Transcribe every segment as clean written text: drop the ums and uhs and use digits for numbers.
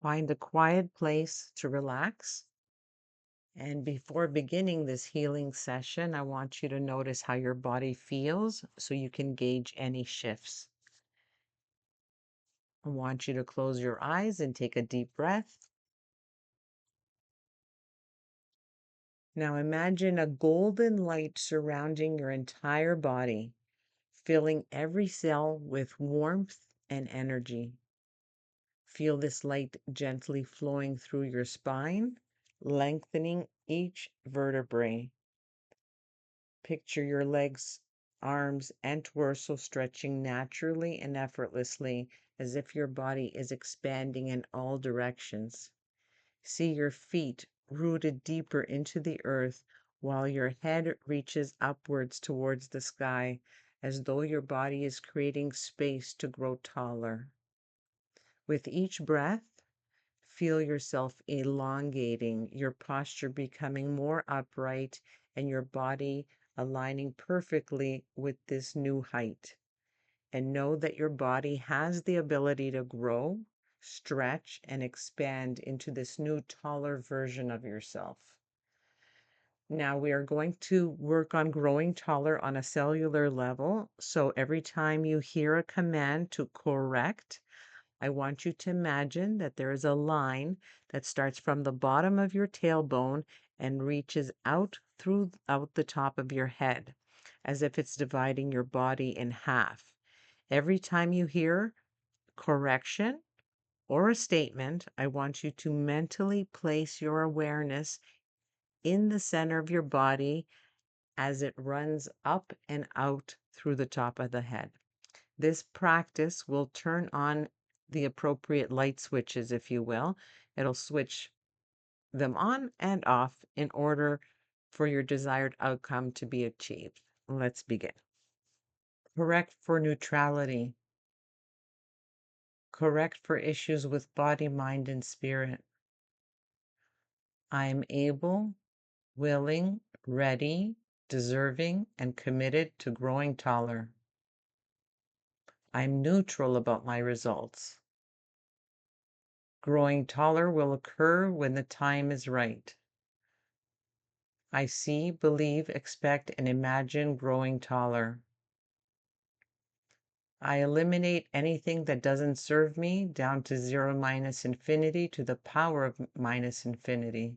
Find a quiet place to relax. And before beginning this healing session, I want you to notice how your body feels so you can gauge any shifts. I want you to close your eyes and take a deep breath. Now imagine a golden light surrounding your entire body, filling every cell with warmth and energy. Feel this light gently flowing through your spine, lengthening each vertebrae. Picture your legs, arms, and torso stretching naturally and effortlessly as if your body is expanding in all directions. See your feet rooted deeper into the earth while your head reaches upwards towards the sky, as though your body is creating space to grow taller. With each breath, feel yourself elongating, your posture becoming more upright, and your body aligning perfectly with this new height. And know that your body has the ability to grow, stretch, and expand into this new, taller version of yourself. Now we are going to work on growing taller on a cellular level. So every time you hear a command to correct, I want you to imagine that there is a line that starts from the bottom of your tailbone and reaches out throughout the top of your head, as if it's dividing your body in half. Every time you hear correction or a statement, I want you to mentally place your awareness in the center of your body as it runs up and out through the top of the head. This practice will turn on the appropriate light switches, if you will. It'll switch them on and off in order for your desired outcome to be achieved. Let's begin. Correct for neutrality. Correct for issues with body, mind, and spirit. I am able, willing, ready, deserving, and committed to growing taller. I'm neutral about my results. Growing taller will occur when the time is right. I see, believe, expect, and imagine growing taller. I eliminate anything that doesn't serve me down to 0 minus infinity to the power of minus infinity.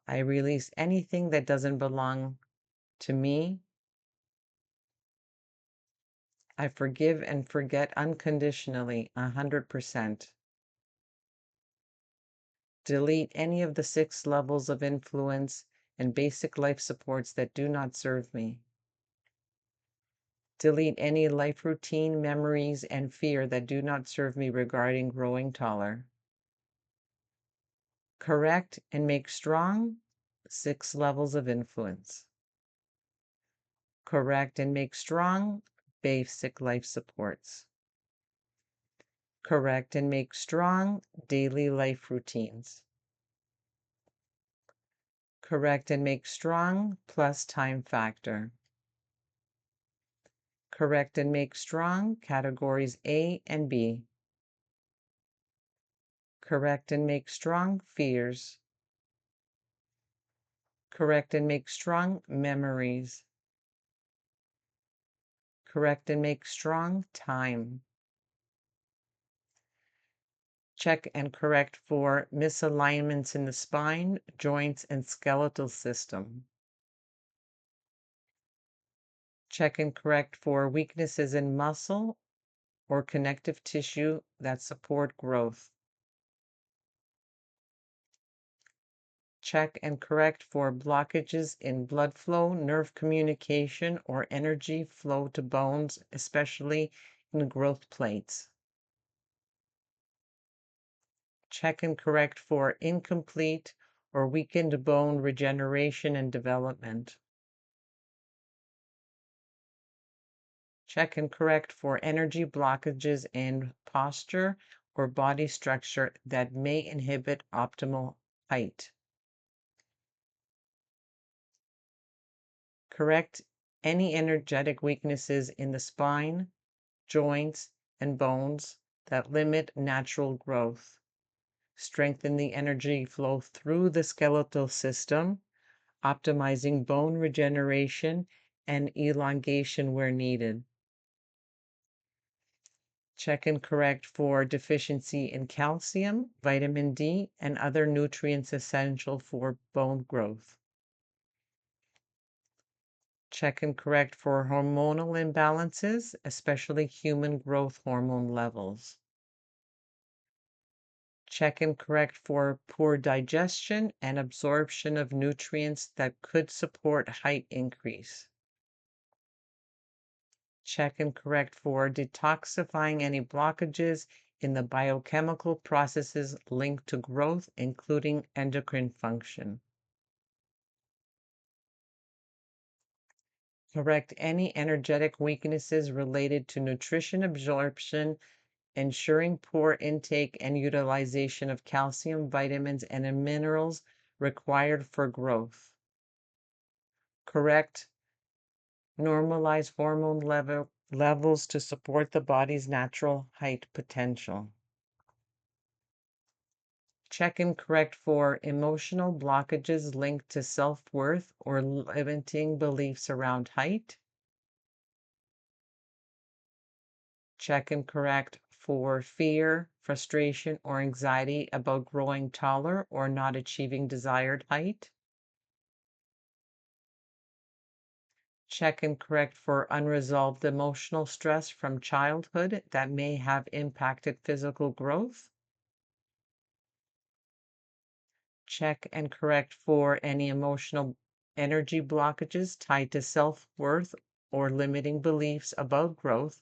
I release anything that doesn't belong to me. I forgive and forget unconditionally, 100%. Delete any of the 6 levels of influence and basic life supports that do not serve me. Delete any life routine, memories, and fear that do not serve me regarding growing taller. Correct and make strong 6 levels of influence. Correct and make strong basic life supports. Correct and make strong daily life routines. Correct and make strong plus time factor. Correct and make strong categories A and B. Correct and make strong fears. Correct and make strong memories. Correct and make strong time. Check and correct for misalignments in the spine, joints, and skeletal system. Check and correct for weaknesses in muscle or connective tissue that support growth. Check and correct for blockages in blood flow, nerve communication, or energy flow to bones, especially in growth plates. Check and correct for incomplete or weakened bone regeneration and development. Check and correct for energy blockages in posture or body structure that may inhibit optimal height. Correct any energetic weaknesses in the spine, joints, and bones that limit natural growth. Strengthen the energy flow through the skeletal system, optimizing bone regeneration and elongation where needed. Check and correct for deficiency in calcium, vitamin D, and other nutrients essential for bone growth. Check and correct for hormonal imbalances, especially human growth hormone levels. Check and correct for poor digestion and absorption of nutrients that could support height increase. Check and correct for detoxifying any blockages in the biochemical processes linked to growth, including endocrine function. Correct any energetic weaknesses related to nutrition absorption, ensuring poor intake and utilization of calcium, vitamins, and minerals required for growth. Correct normalize hormone levels to support the body's natural height potential. Check and correct for emotional blockages linked to self-worth or limiting beliefs around height. Check and correct for fear, frustration, or anxiety about growing taller or not achieving desired height. Check and correct for unresolved emotional stress from childhood that may have impacted physical growth. Check and correct for any emotional energy blockages tied to self-worth or limiting beliefs about growth.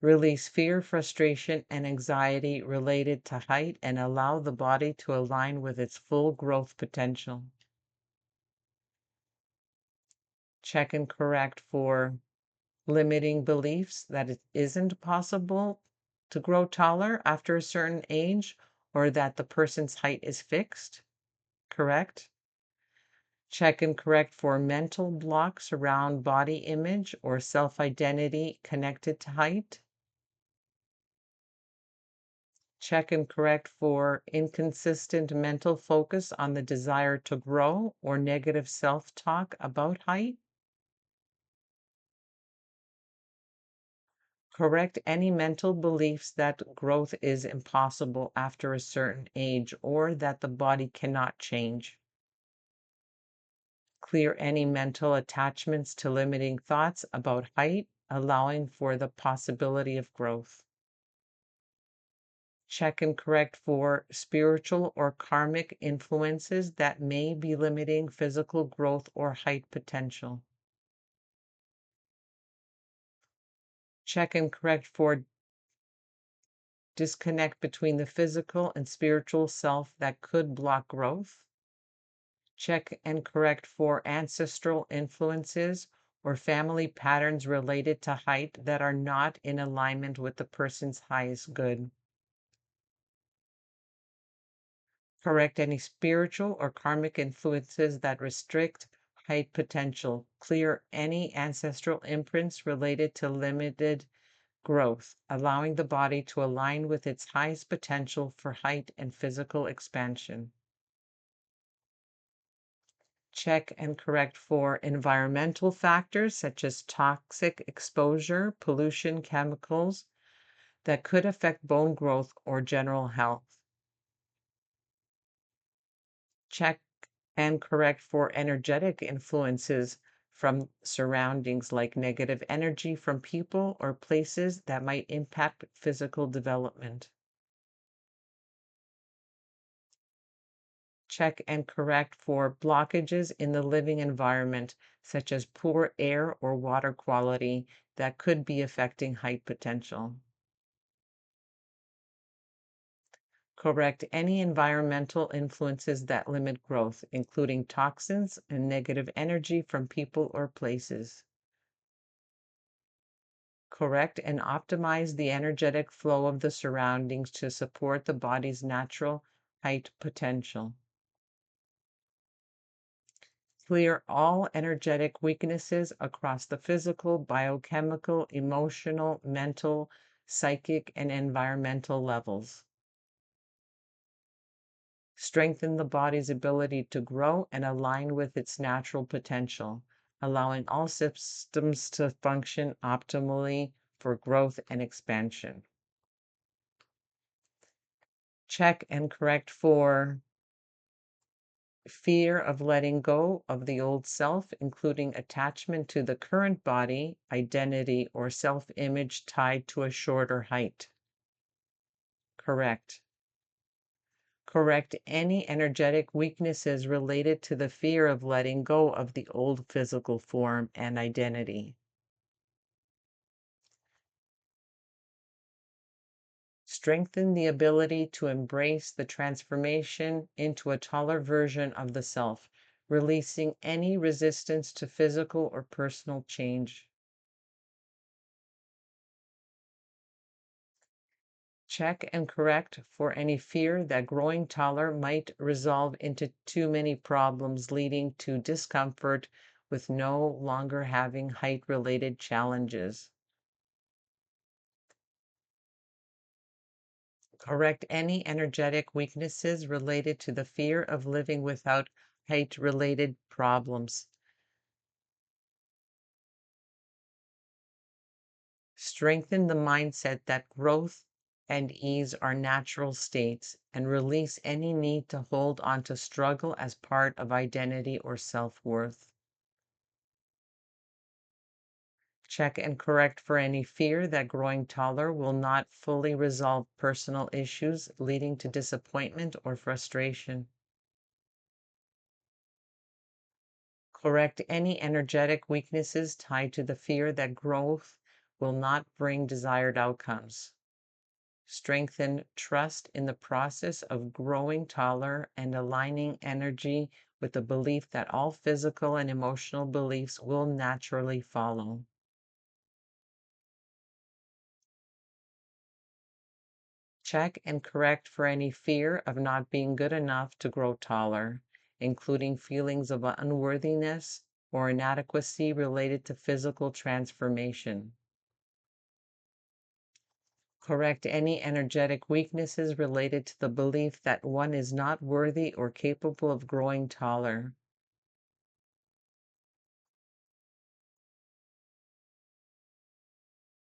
Release fear, frustration, and anxiety related to height and allow the body to align with its full growth potential. Check and correct for limiting beliefs that it isn't possible to grow taller after a certain age or that the person's height is fixed. Correct? Check and correct for mental blocks around body image or self-identity connected to height. Check and correct for inconsistent mental focus on the desire to grow or negative self-talk about height. Correct any mental beliefs that growth is impossible after a certain age or that the body cannot change. Clear any mental attachments to limiting thoughts about height, allowing for the possibility of growth. Check and correct for spiritual or karmic influences that may be limiting physical growth or height potential. Check and correct for disconnect between the physical and spiritual self that could block growth. Check and correct for ancestral influences or family patterns related to height that are not in alignment with the person's highest good. Correct any spiritual or karmic influences that restrict height potential. Clear any ancestral imprints related to limited growth, allowing the body to align with its highest potential for height and physical expansion. Check and correct for environmental factors such as toxic exposure, pollution, chemicals that could affect bone growth or general health. Check and correct for energetic influences from surroundings like negative energy from people or places that might impact physical development. Check and correct for blockages in the living environment, such as poor air or water quality that could be affecting height potential. Correct any environmental influences that limit growth, including toxins and negative energy from people or places. Correct and optimize the energetic flow of the surroundings to support the body's natural height potential. Clear all energetic weaknesses across the physical, biochemical, emotional, mental, psychic, and environmental levels. Strengthen the body's ability to grow and align with its natural potential, allowing all systems to function optimally for growth and expansion. Check and correct for fear of letting go of the old self, including attachment to the current body, identity, or self-image tied to a shorter height. Correct. Correct any energetic weaknesses related to the fear of letting go of the old physical form and identity. Strengthen the ability to embrace the transformation into a taller version of the self, releasing any resistance to physical or personal change. Check and correct for any fear that growing taller might resolve into too many problems, leading to discomfort with no longer having height-related challenges. Correct any energetic weaknesses related to the fear of living without height-related problems. Strengthen the mindset that growth and ease are natural states and release any need to hold on to struggle as part of identity or self-worth. Check and correct for any fear that growing taller will not fully resolve personal issues, leading to disappointment or frustration. Correct any energetic weaknesses tied to the fear that growth will not bring desired outcomes. Strengthen trust in the process of growing taller and aligning energy with the belief that all physical and emotional beliefs will naturally follow. Check and correct for any fear of not being good enough to grow taller, including feelings of unworthiness or inadequacy related to physical transformation. Correct any energetic weaknesses related to the belief that one is not worthy or capable of growing taller.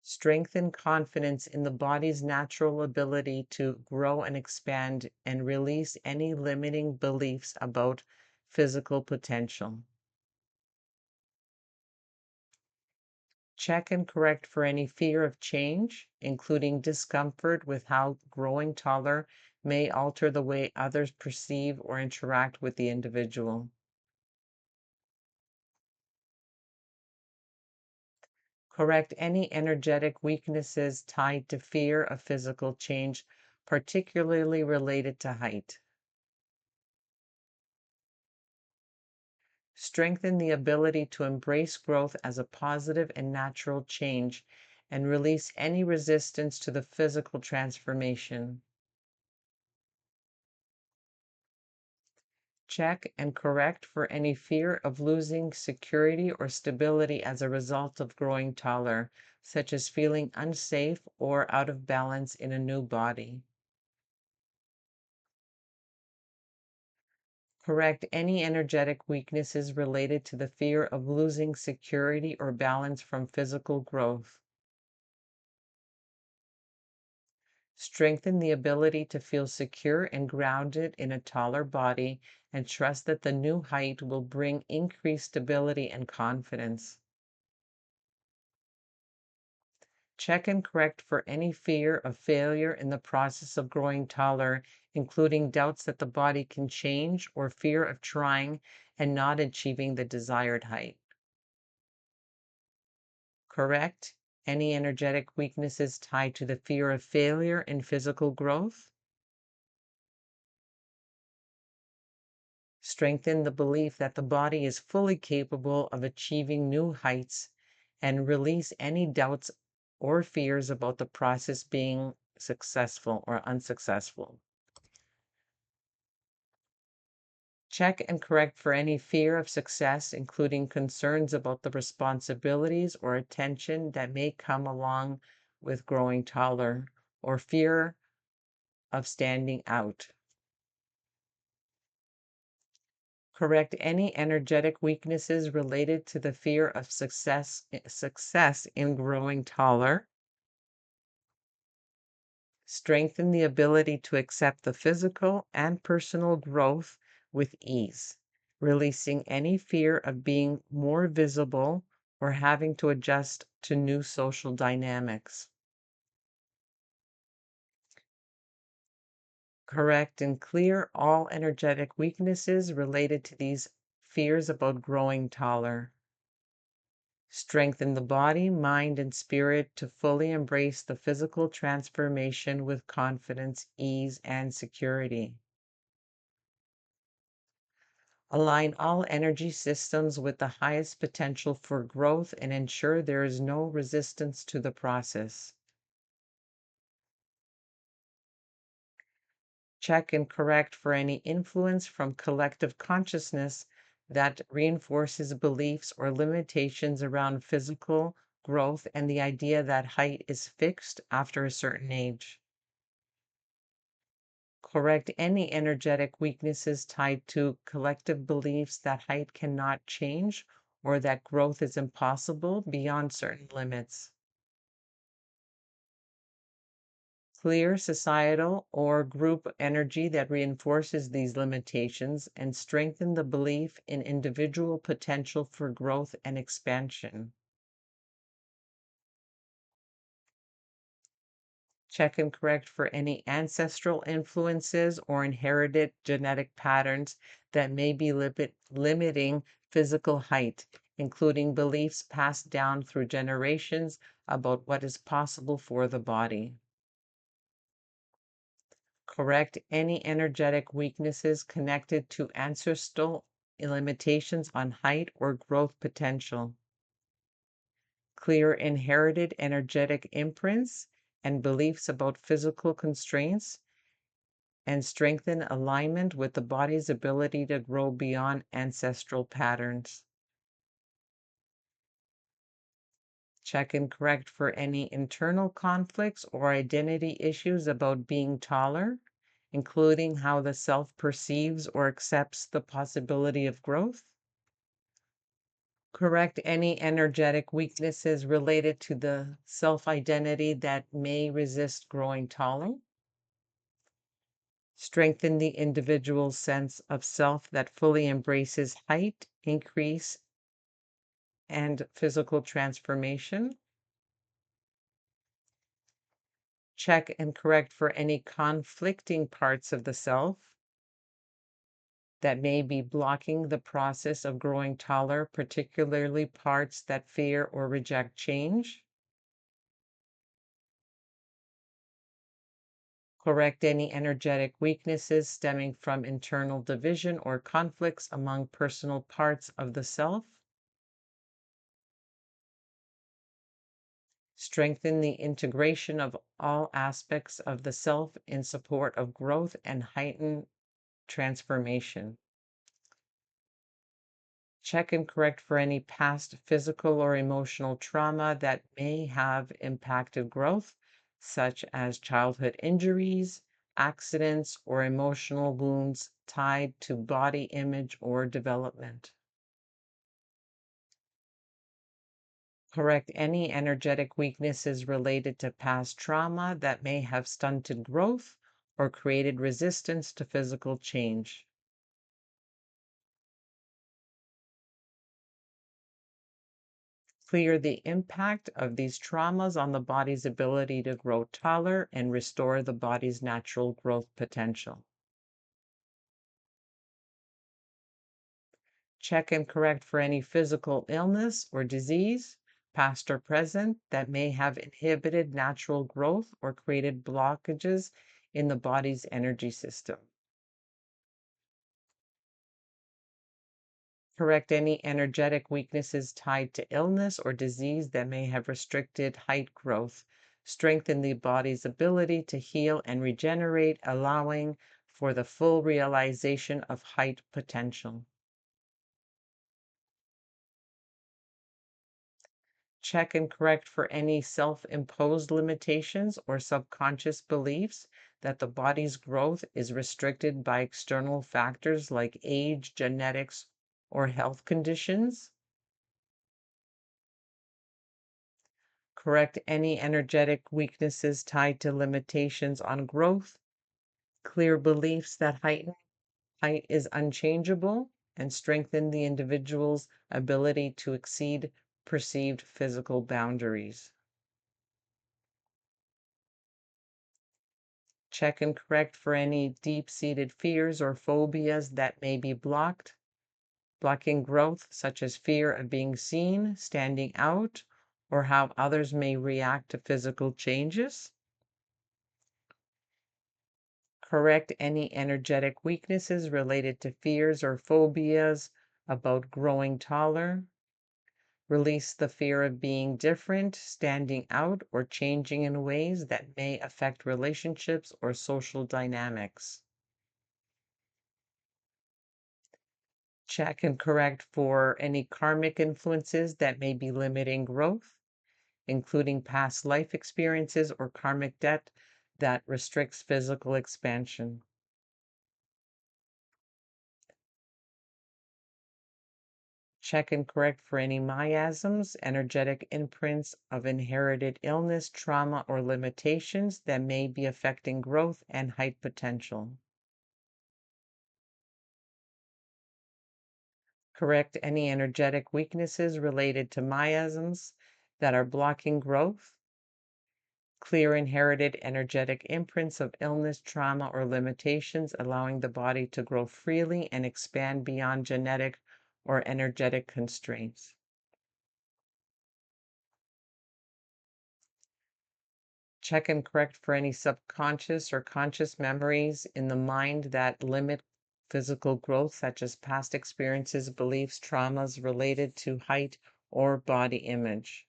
Strengthen confidence in the body's natural ability to grow and expand and release any limiting beliefs about physical potential. Check and correct for any fear of change, including discomfort with how growing taller may alter the way others perceive or interact with the individual. Correct any energetic weaknesses tied to fear of physical change, particularly related to height. Strengthen the ability to embrace growth as a positive and natural change and release any resistance to the physical transformation. Check and correct for any fear of losing security or stability as a result of growing taller, such as feeling unsafe or out of balance in a new body. Correct any energetic weaknesses related to the fear of losing security or balance from physical growth. Strengthen the ability to feel secure and grounded in a taller body and trust that the new height will bring increased stability and confidence. Check and correct for any fear of failure in the process of growing taller, including doubts that the body can change or fear of trying and not achieving the desired height. Correct any energetic weaknesses tied to the fear of failure in physical growth. Strengthen the belief that the body is fully capable of achieving new heights and release any doubts or fears about the process being successful or unsuccessful. Check and correct for any fear of success, including concerns about the responsibilities or attention that may come along with growing taller or fear of standing out. Correct any energetic weaknesses related to the fear of success in growing taller. Strengthen the ability to accept the physical and personal growth with ease, releasing any fear of being more visible or having to adjust to new social dynamics. Correct and clear all energetic weaknesses related to these fears about growing taller. Strengthen the body, mind, and spirit to fully embrace the physical transformation with confidence, ease, and security. Align all energy systems with the highest potential for growth and ensure there is no resistance to the process. Check and correct for any influence from collective consciousness that reinforces beliefs or limitations around physical growth and the idea that height is fixed after a certain age. Correct any energetic weaknesses tied to collective beliefs that height cannot change or that growth is impossible beyond certain limits. Clear societal or group energy that reinforces these limitations and strengthen the belief in individual potential for growth and expansion. Check and correct for any ancestral influences or inherited genetic patterns that may be limiting physical height, including beliefs passed down through generations about what is possible for the body. Correct any energetic weaknesses connected to ancestral limitations on height or growth potential. Clear inherited energetic imprints and beliefs about physical constraints, and strengthen alignment with the body's ability to grow beyond ancestral patterns. Check and correct for any internal conflicts or identity issues about being taller, including how the self perceives or accepts the possibility of growth. Correct any energetic weaknesses related to the self identity that may resist growing taller. Strengthen the individual's sense of self that fully embraces height, increase, and physical transformation. Check and correct for any conflicting parts of the self that may be blocking the process of growing taller, particularly parts that fear or reject change. Correct any energetic weaknesses stemming from internal division or conflicts among personal parts of the self. Strengthen the integration of all aspects of the self in support of growth and heightened transformation. Check and correct for any past physical or emotional trauma that may have impacted growth, such as childhood injuries, accidents, or emotional wounds tied to body image or development. Correct any energetic weaknesses related to past trauma that may have stunted growth or created resistance to physical change. Clear the impact of these traumas on the body's ability to grow taller and restore the body's natural growth potential. Check and correct for any physical illness or disease, past or present, that may have inhibited natural growth or created blockages in the body's energy system. Correct any energetic weaknesses tied to illness or disease that may have restricted height growth. Strengthen the body's ability to heal and regenerate, allowing for the full realization of height potential. Check and correct for any self-imposed limitations or subconscious beliefs that the body's growth is restricted by external factors like age, genetics, or health conditions. Correct any energetic weaknesses tied to limitations on growth. Clear beliefs that height is unchangeable, and strengthen the individual's ability to exceed perceived physical boundaries. Check and correct for any deep-seated fears or phobias that may be blocking growth, such as fear of being seen, standing out, or how others may react to physical changes. Correct any energetic weaknesses related to fears or phobias about growing taller. Release the fear of being different, standing out, or changing in ways that may affect relationships or social dynamics. Check and correct for any karmic influences that may be limiting growth, including past life experiences or karmic debt that restricts physical expansion. Check and correct for any miasms, energetic imprints of inherited illness, trauma, or limitations that may be affecting growth and height potential. Correct any energetic weaknesses related to miasms that are blocking growth. Clear inherited energetic imprints of illness, trauma, or limitations, allowing the body to grow freely and expand beyond genetic or energetic constraints. Check and correct for any subconscious or conscious memories in the mind that limit physical growth, such as past experiences, beliefs, traumas related to height or body image.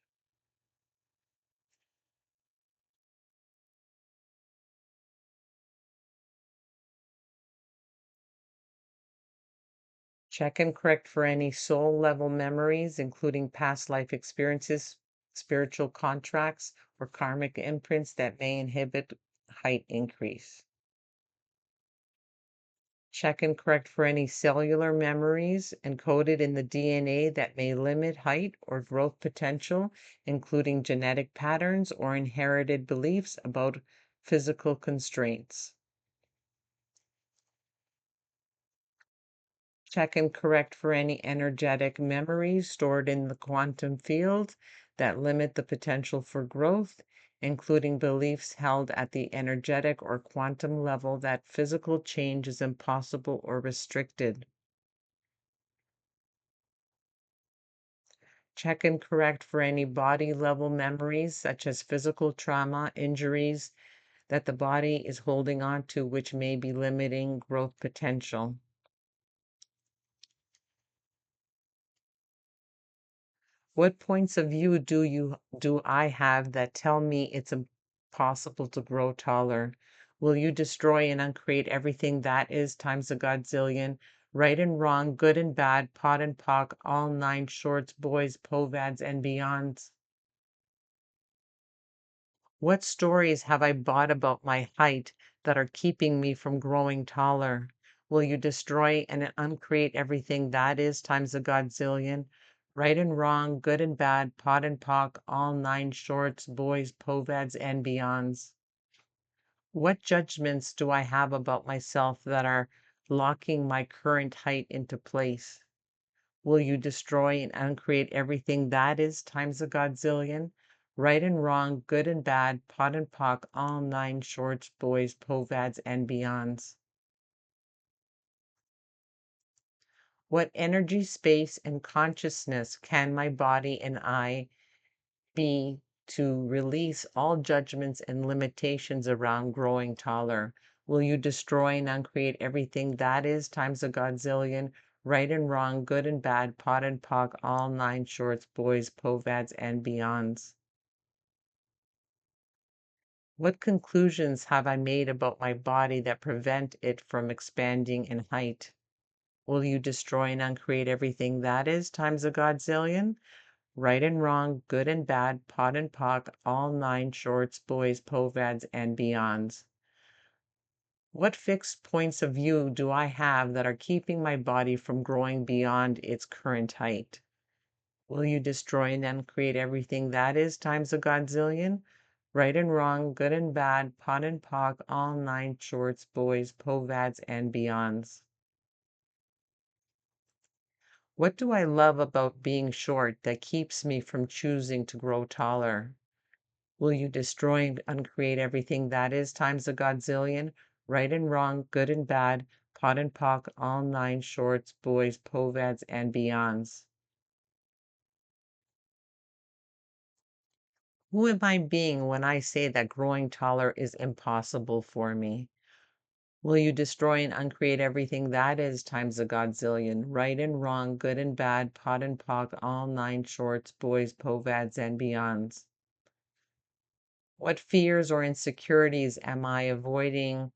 Check and correct for any soul level memories, including past life experiences, spiritual contracts, or karmic imprints that may inhibit height increase. Check and correct for any cellular memories encoded in the DNA that may limit height or growth potential, including genetic patterns or inherited beliefs about physical constraints. Check and correct for any energetic memories stored in the quantum field that limit the potential for growth, including beliefs held at the energetic or quantum level that physical change is impossible or restricted. Check and correct for any body level memories, such as physical trauma, injuries that the body is holding on to, which may be limiting growth potential. What points of view do I have that tell me it's impossible to grow taller? Will you destroy and uncreate everything that is times a godzillion, right and wrong, good and bad, pot and pock, all nine shorts, boys, povads, and beyonds? What stories have I bought about my height that are keeping me from growing taller? Will you destroy and uncreate everything that is times a godzillion? Right and wrong, good and bad, pot and pock, all nine shorts, boys, povads, and beyonds. What judgments do I have about myself that are locking my current height into place? Will you destroy and uncreate everything that is times a godzillion? Right and wrong, good and bad, pot and pock, all nine shorts, boys, povads, and beyonds. What energy, space, and consciousness can my body and I be to release all judgments and limitations around growing taller? Will you destroy and uncreate everything that is times a godzillion, right and wrong, good and bad, pot and pock, all nine shorts, boys, povads, and beyonds? What conclusions have I made about my body that prevent it from expanding in height? Will you destroy and uncreate everything that is times a godzillion? right and wrong, good and bad, pot and pock, all nine shorts, boys, povads, and beyonds. What fixed points of view do I have that are keeping my body from growing beyond its current height? Will you destroy and then create everything that is times a godzillion? Right and wrong, good and bad, pot and pock, all nine shorts, boys, povads, and beyonds. What do I love about being short that keeps me from choosing to grow taller? Will you destroy and uncreate everything that is times a godzillion? Right and wrong, good and bad, pot and pock, all nine shorts, boys, povads, and beyonds. Who am I being when I say that growing taller is impossible for me? Will you destroy and uncreate everything that is times a godzillion? Right and wrong, good and bad, pot and pock, all nine shorts, boys, povads, and beyonds. What fears or insecurities am I avoiding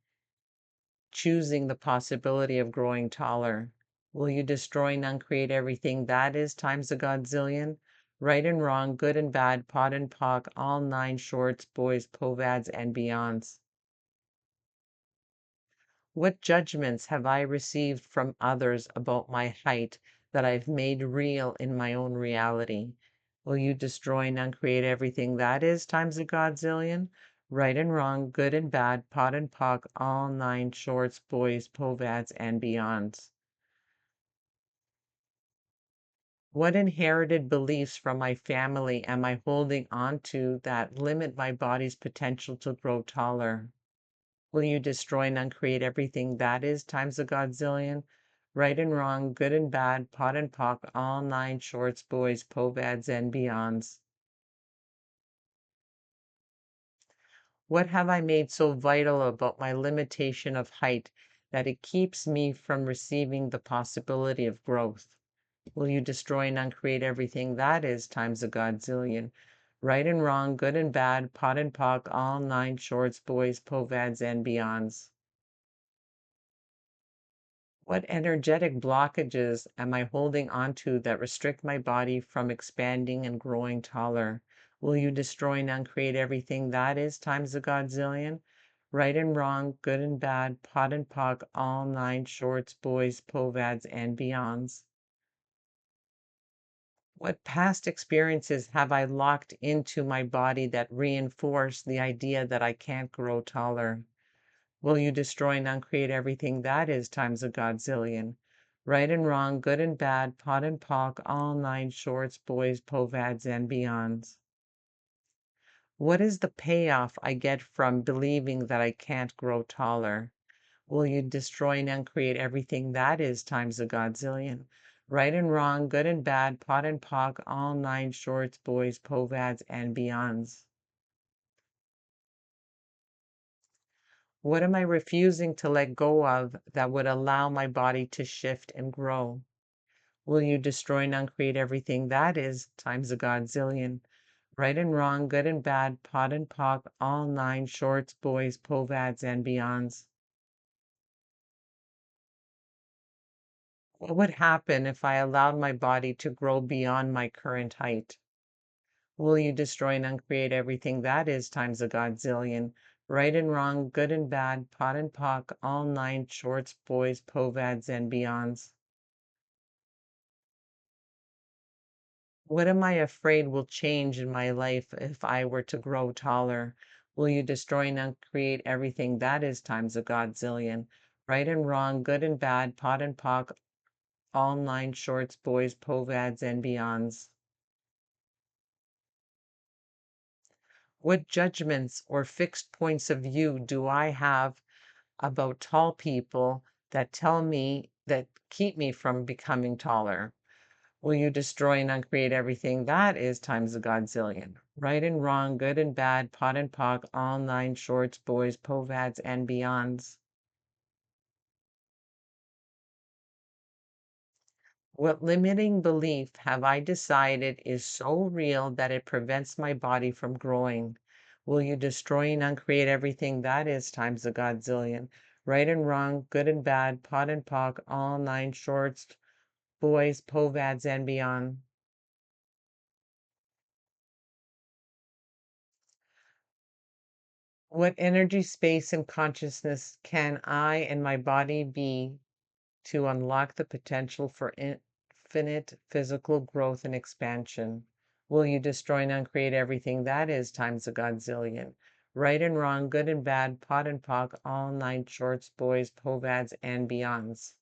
choosing the possibility of growing taller? Will you destroy and uncreate everything that is times a godzillion? Right and wrong, good and bad, pot and pock, all nine shorts, boys, povads, and beyonds. What judgments have I received from others about my height that I've made real in my own reality? Will you destroy and uncreate everything that is times a godzillion? Right and wrong, good and bad, pot and pock, all nine shorts, boys, povads, and beyonds. What inherited beliefs from my family am I holding on to that limit my body's potential to grow taller? Will you destroy and uncreate everything that is times a godzillion? Right and wrong, good and bad, pot and pock, all nine shorts, boys, povads, and beyonds. What have I made so vital about my limitation of height that it keeps me from receiving the possibility of growth? Will you destroy and uncreate everything that is times a godzillion? Right and wrong, good and bad, pot and pock, all nine shorts, boys, povads, and beyonds. What energetic blockages am I holding onto that restrict my body from expanding and growing taller? Will you destroy and uncreate everything that is times a godzillion? Right and wrong, good and bad, pot and pock, all nine shorts, boys, povads, and beyonds. What past experiences have I locked into my body that reinforce the idea that I can't grow taller? Will you destroy and uncreate everything that is times a godzillion? Right and wrong, good and bad, pot and pock, all nine shorts, boys, povads, and beyonds. What is the payoff I get from believing that I can't grow taller? Will you destroy and uncreate everything that is times a godzillion? Right and wrong, good and bad, pot and pock, all nine shorts, boys, povads, and beyonds. What am I refusing to let go of that would allow my body to shift and grow? Will you destroy and uncreate everything that is times a godzillion? Right and wrong, good and bad, pot and pock, all nine shorts, boys, povads, and beyonds. What would happen if I allowed my body to grow beyond my current height? Will you destroy and uncreate everything that is times a godzillion? Right and wrong, good and bad, pot and pock, all nine shorts, boys, povads, and beyonds. What am I afraid will change in my life if I were to grow taller? Will you destroy and uncreate everything that is times a godzillion? Right and wrong, good and bad, pot and pock, all nine shorts, boys, povads, and beyonds. What judgments or fixed points of view do I have about tall people that tell me that keep me from becoming taller? Will you destroy and uncreate everything that is times a godzillion? Right and wrong, good and bad, pot and pock, all nine shorts, boys, povads, and beyonds. What limiting belief have I decided is so real that it prevents my body from growing? Will you destroy and uncreate everything that is times a godzillion? Right and wrong, good and bad, pot and pock, all nine shorts, boys, povads, and beyond. What energy, space, and consciousness can I and my body be to unlock the potential for infinite physical growth and expansion? Will you destroy and uncreate everything that is times a godzillion? Right and wrong, good and bad, pot and pock, all nine shorts, boys, povads, and beyonds.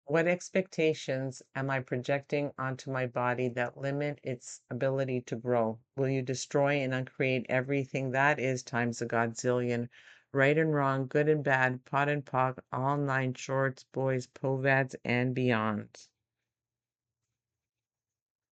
What expectations am I projecting onto my body that limit its ability to grow? Will you destroy and uncreate everything that is times a godzillion? Right and wrong, good and bad, pot and pock, all nine shorts, boys, povads, and beyond.